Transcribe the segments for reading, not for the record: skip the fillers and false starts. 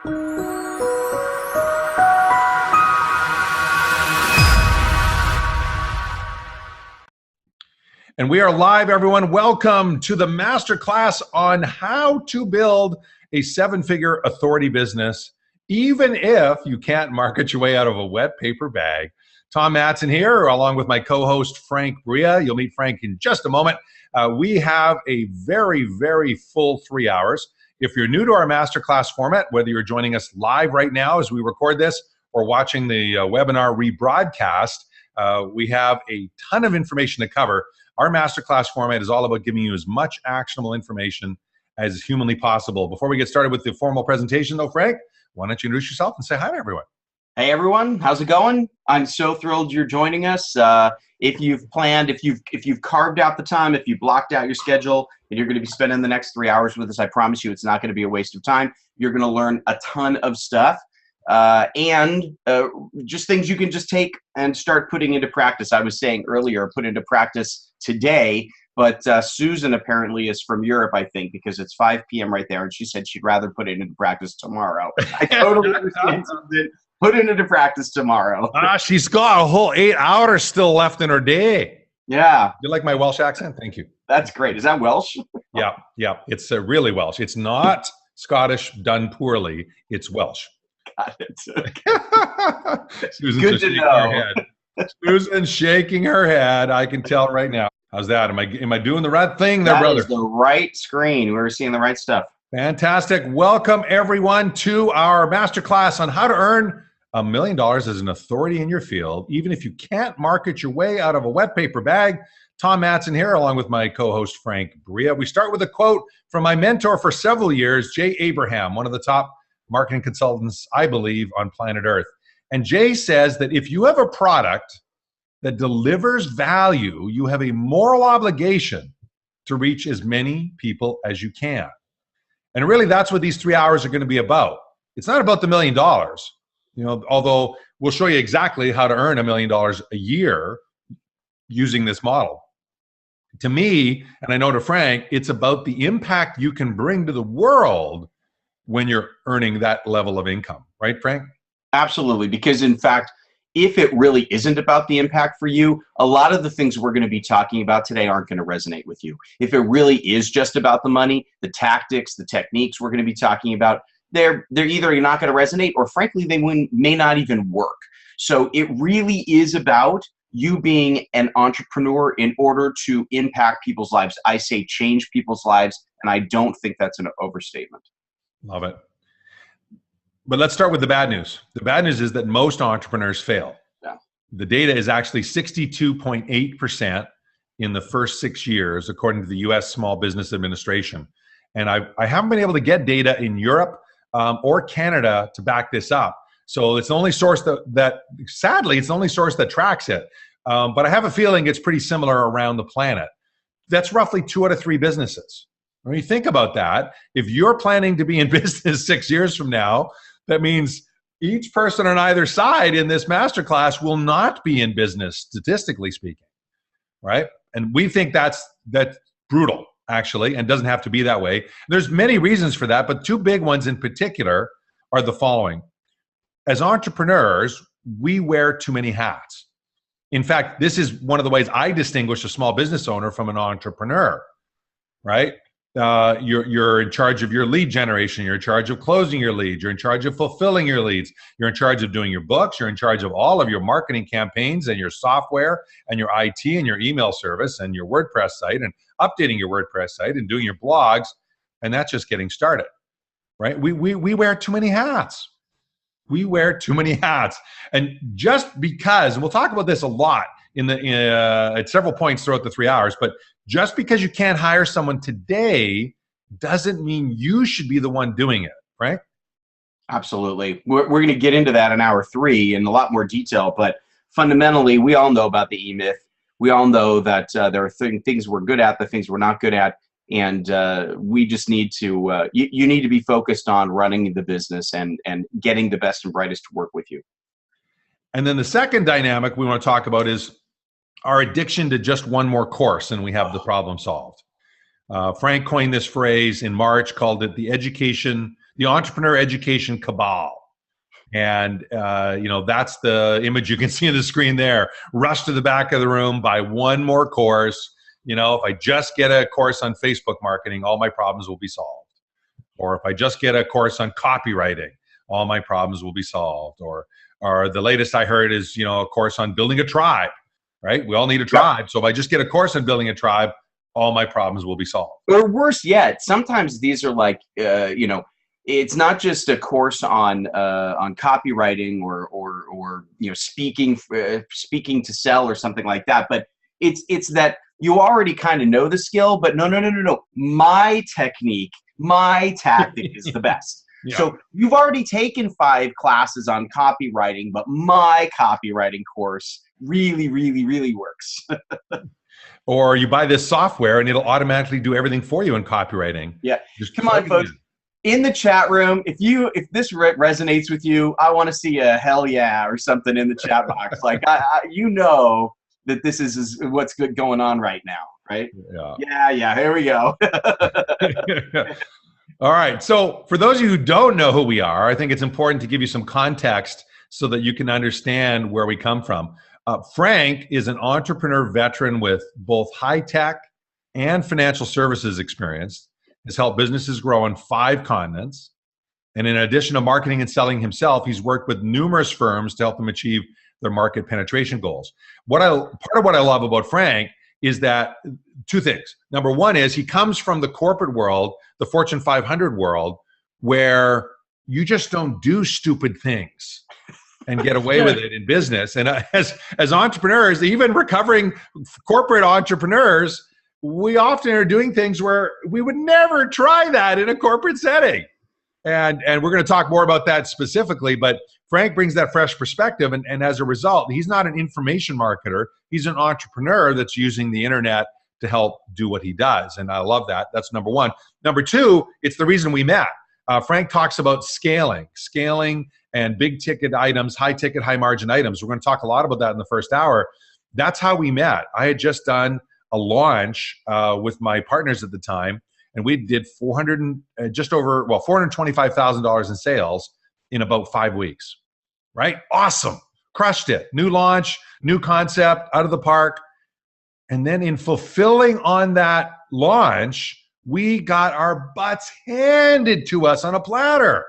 And we are live, everyone. Welcome to the masterclass on how to build a seven-figure authority business, even if you can't market your way out of a wet paper bag. Tom Matson here, along with my co-host, Frank Bria. You'll meet Frank in just a moment. We have a very, very full 3 hours. If you're new to our masterclass format, whether you're joining us live right now as we record this or watching the webinar rebroadcast, we have a ton of information to cover. Our masterclass format is all about giving you as much actionable information as humanly possible. Before we get started with the formal presentation, though, Frank, why don't you introduce yourself and say hi to everyone? Hey, everyone. How's it going? I'm so thrilled you're joining us. If you've planned, if you've carved out the time, if you blocked out your schedule, and you're going to be spending the next 3 hours with us, I promise you it's not going to be a waste of time. You're going to learn a ton of stuff. And just things you can just take and start putting into practice. I was saying earlier, put into practice today, but Susan apparently is from Europe, I think, because it's 5 p.m. right there, and she said she'd rather put it into practice tomorrow. I totally understand something. Put it into practice tomorrow. She's got a whole 8 hours still left in her day. Yeah. You like my Welsh accent? Thank you. That's great. Is that Welsh? Yeah. It's really Welsh. It's not Scottish done poorly. It's Welsh. Got it. Susan's Good to know. Susan's shaking her head. I can tell right now. How's that? Am I doing the right thing there, brother? That is the right screen. We're seeing the right stuff. Fantastic. Welcome, everyone, to our masterclass on how to earn $1 million as an authority in your field, even if you can't market your way out of a wet paper bag. Tom Matson here, along with my co-host, Frank Bria. We start with a quote from my mentor for several years, Jay Abraham, one of the top marketing consultants, I believe, on planet Earth. And Jay says that if you have a product that delivers value, you have a moral obligation to reach as many people as you can. And really, that's what these 3 hours are going to be about. It's not about the $1 million, although we'll show you exactly how to earn $1 million a year using this model. To me, and I know to Frank, it's about the impact you can bring to the world when you're earning that level of income. Right, Frank? Absolutely. Because in fact, if it really isn't about the impact for you, a lot of the things we're going to be talking about today aren't going to resonate with you. If it really is just about the money, the tactics, the techniques we're going to be talking about, they're either not going to resonate or frankly, they may not even work. So it really is about you being an entrepreneur in order to impact people's lives. I say change people's lives, and I don't think that's an overstatement. Love it. But let's start with the bad news. The bad news is that most entrepreneurs fail. Yeah. The data is actually 62.8% in the first 6 years, according to the U.S. Small Business Administration. And I haven't been able to get data in Europe or Canada to back this up. So it's the only source that sadly, it's the only source that tracks it. But I have a feeling it's pretty similar around the planet. That's roughly 2 out of 3 businesses. When you think about that, if you're planning to be in business 6 years from now, that means each person on either side in this masterclass will not be in business, statistically speaking, right? And we think that's brutal, actually, and doesn't have to be that way. There's many reasons for that, but 2 big ones in particular are the following. As entrepreneurs, we wear too many hats. In fact, this is one of the ways I distinguish a small business owner from an entrepreneur, right? You're in charge of your lead generation. You're in charge of closing your leads. You're in charge of fulfilling your leads. You're in charge of doing your books. You're in charge of all of your marketing campaigns and your software and your IT and your email service and your WordPress site and updating your WordPress site and doing your blogs. And that's just getting started, right? We wear too many hats. We wear too many hats. And just because, and we'll talk about this a lot at several points throughout the 3 hours, but just because you can't hire someone today doesn't mean you should be the one doing it, right? Absolutely. We're going to get into that in hour 3 in a lot more detail, but fundamentally, we all know about the E-myth. We all know that there are things we're good at, the things we're not good at, and we just need to, you need to be focused on running the business and getting the best and brightest to work with you. And then the second dynamic we want to talk about is our addiction to just one more course and we have the problem solved. Frank coined this phrase in March, called it the the entrepreneur education cabal. And, that's the image you can see on the screen there. Rush to the back of the room, buy one more course. If I just get a course on Facebook marketing, all my problems will be solved. Or if I just get a course on copywriting, all my problems will be solved. Or the latest I heard is, a course on building a tribe, right? We all need a tribe. So if I just get a course on building a tribe, all my problems will be solved. Or worse yet, sometimes these are like, it's not just a course on copywriting or speaking to sell or something like that, but it's that you already kind of know the skill, but no. My technique, my tactic is the best. Yeah. So you've already taken 5 classes on copywriting, but my copywriting course really, really, really works. Or you buy this software and it'll automatically do everything for you in copywriting. Yeah. Come on, folks. In the chat room, if this resonates with you, I want to see a hell yeah or something in the chat box. Like, that this is what's good going on right now, right? Yeah, here we go. All right. So for those of you who don't know who we are, I think it's important to give you some context so that you can understand where we come from. Frank is an entrepreneur veteran with both high-tech and financial services experience. Has helped businesses grow on 5 continents. And in addition to marketing and selling himself, he's worked with numerous firms to help them achieve their market penetration goals. Part of what I love about Frank is that 2 things. Number one is he comes from the corporate world, the Fortune 500 world, where you just don't do stupid things and get away with it in business. And as entrepreneurs, even recovering corporate entrepreneurs, we often are doing things where we would never try that in a corporate setting. And we're going to talk more about that specifically, but Frank brings that fresh perspective. And as a result, he's not an information marketer. He's an entrepreneur that's using the internet to help do what he does. And I love that. That's number one. Number two, it's the reason we met. Frank talks about scaling and big ticket items, high ticket, high margin items. We're going to talk a lot about that in the first hour. That's how we met. I had just done a launch with my partners at the time, and we did $425,000 in sales in about 5 weeks, right? Awesome. Crushed it. New launch, new concept, out of the park. And then in fulfilling on that launch, we got our butts handed to us on a platter.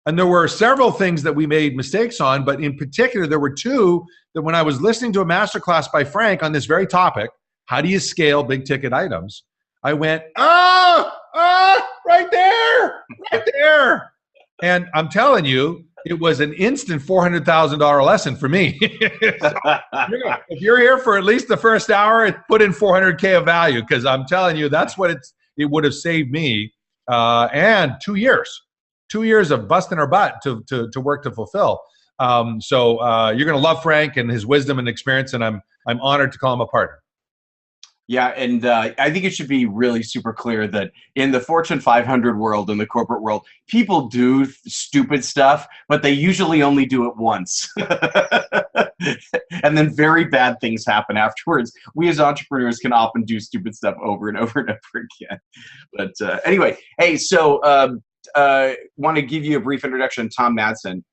And there were several things that we made mistakes on, but in particular, there were 2 that when I was listening to a masterclass by Frank on this very topic, how do you scale big ticket items? I went, right there. And I'm telling you, it was an instant $400,000 lesson for me. So, if you're here for at least the first hour, put in $400K of value, because I'm telling you, that's what it would have saved me. And 2 years of busting our butt to work to fulfill. So you're going to love Frank and his wisdom and experience, and I'm honored to call him a partner. Yeah, and I think it should be really super clear that in the Fortune 500 world, in the corporate world, people do stupid stuff, but they usually only do it once. And then very bad things happen afterwards. We as entrepreneurs can often do stupid stuff over and over and over again. But anyway, hey, so want to give you a brief introduction, Tom Madsen.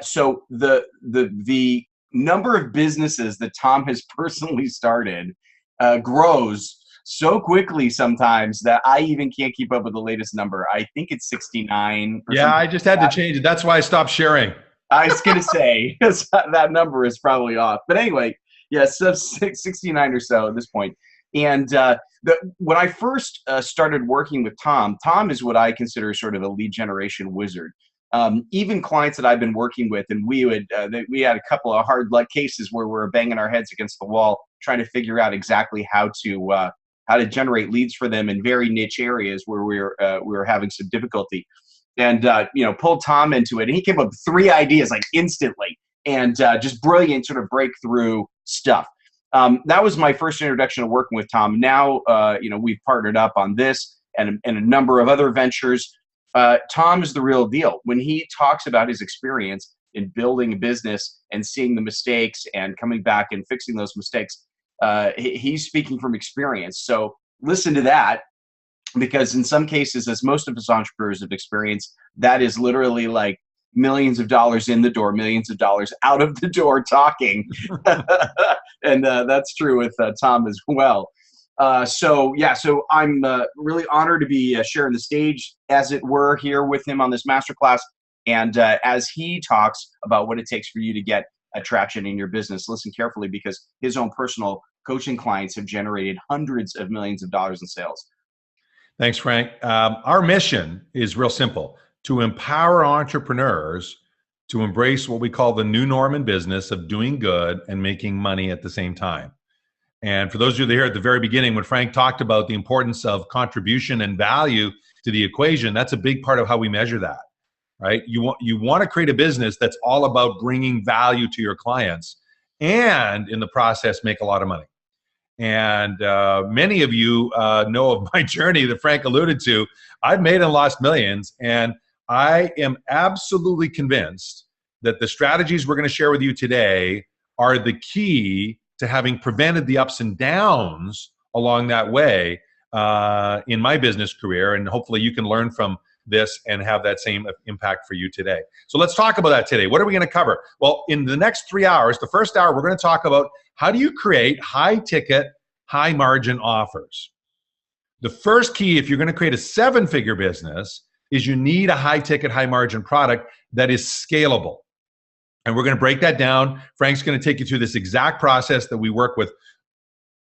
So the number of businesses that Tom has personally started grows so quickly sometimes that I even can't keep up with the latest number. I think it's 69. Yeah, I just had to change it. That's why I stopped sharing. I was going to say that number is probably off. But anyway, yes, yeah, so 69 or so at this point. And when I first started working with Tom is what I consider sort of a lead generation wizard. Even clients that I've been working with, and we had a couple of hard luck cases where we were banging our heads against the wall trying to figure out exactly how to generate leads for them in very niche areas where we were having some difficulty. And pulled Tom into it, and he came up with 3 ideas like instantly, and just brilliant sort of breakthrough stuff. That was my first introduction to working with Tom. Now we've partnered up on this and a number of other ventures. Tom is the real deal. When he talks about his experience in building a business and seeing the mistakes and coming back and fixing those mistakes, he's speaking from experience. So listen to that. because in some cases, as most of us entrepreneurs have experienced, that is literally like millions of dollars in the door, millions of dollars out of the door talking. And that's true with Tom as well. So I'm really honored to be sharing the stage, as it were, here with him on this masterclass. And as he talks about what it takes for you to get traction in your business, listen carefully, because his own personal coaching clients have generated hundreds of millions of dollars in sales. Thanks, Frank. Our mission is real simple: to empower entrepreneurs to embrace what we call the new norm in business of doing good and making money at the same time. And for those of you that are here at the very beginning, when Frank talked about the importance of contribution and value to the equation, that's a big part of how we measure that, right? You want to create a business that's all about bringing value to your clients and in the process make a lot of money. And many of you know of my journey that Frank alluded to. I've made and lost millions, and I am absolutely convinced that the strategies we're going to share with you today are the key to having prevented the ups and downs along that way in my business career. And hopefully you can learn from this and have that same impact for you today. So let's talk about that today. What are we going to cover? Well, in the next 3 hours, the first hour, we're going to talk about how do you create high ticket, high margin offers. The first key, if you're going to create a 7-figure business, is you need a high ticket, high margin product that is scalable. And we're going to break that down. Frank's going to take you through this exact process that we work with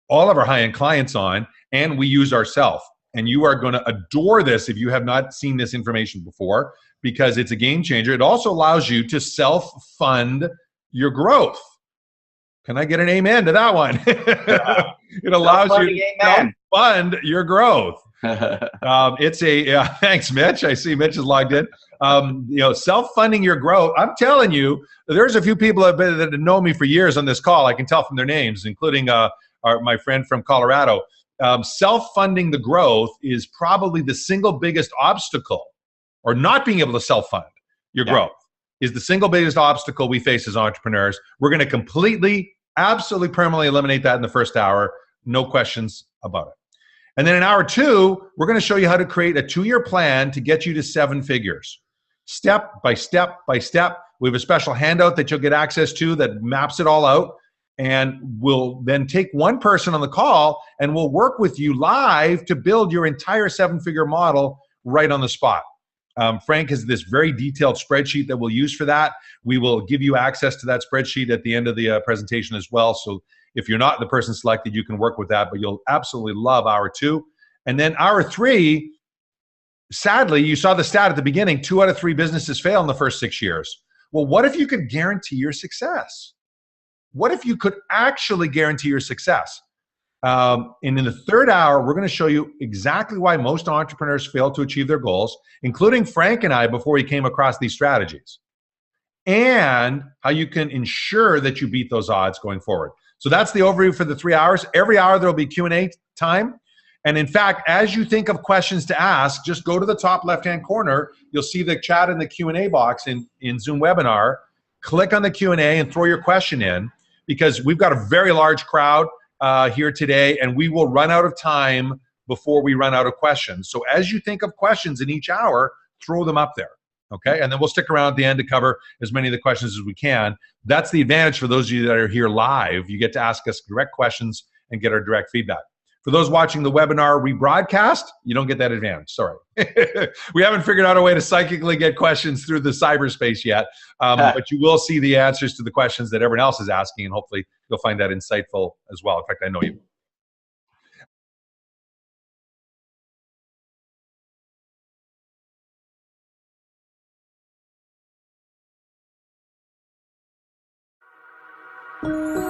all of our high-end clients on, and we use ourselves. And you are going to adore this if you have not seen this information before, because it's a game changer. It also allows you to self-fund your growth. Can I get an amen to that one? It allows you to self-fund your growth. Thanks, Mitch. I see Mitch is logged in. Self-funding your growth. I'm telling you, there's a few people that have known me for years on this call. I can tell from their names, including my friend from Colorado. Self-funding the growth is probably the single biggest obstacle, or not being able to self-fund your growth is the single biggest obstacle we face as entrepreneurs. We're going to absolutely permanently eliminate that in the first hour. No questions about it. And then in hour 2, we're going to show you how to create a 2-year plan to get you to 7 figures. Step by step by step. We have a special handout that you'll get access to that maps it all out. And we'll then take one person on the call and we'll work with you live to build your entire 7-figure model right on the spot. Frank has this very detailed spreadsheet that we'll use for that. We will give you access to that spreadsheet at the end of the presentation as well. So if you're not the person selected, you can work with that, but you'll absolutely love hour 2. And then hour 3, sadly, you saw the stat at the beginning, 2 out of 3 businesses fail in the first 6 years. Well, what if you could guarantee your success? What if you could actually guarantee your success? And in the 3rd hour, we're going to show you exactly why most entrepreneurs fail to achieve their goals, including Frank and I before he came across these strategies, and how you can ensure that you beat those odds going forward. So that's the overview for the 3 hours. Every hour, there will be Q&A time. And in fact, as you think of questions to ask, just go to the top left-hand corner. You'll see the chat in the Q&A box in Zoom Webinar. Click on the Q&A and throw your question in, because we've got a very large crowd here today, and we will run out of time before we run out of questions. So as you think of questions in each hour, throw them up there, okay? And then we'll stick around at the end to cover as many of the questions as we can. That's the advantage for those of you that are here live. You get to ask us direct questions and get our direct feedback. For those watching the webinar rebroadcast, you don't get that advantage. Sorry. We haven't figured out a way to psychically get questions through the cyberspace yet, but you will see the answers to the questions that everyone else is asking, and hopefully you'll find that insightful as well. In fact, I know you will.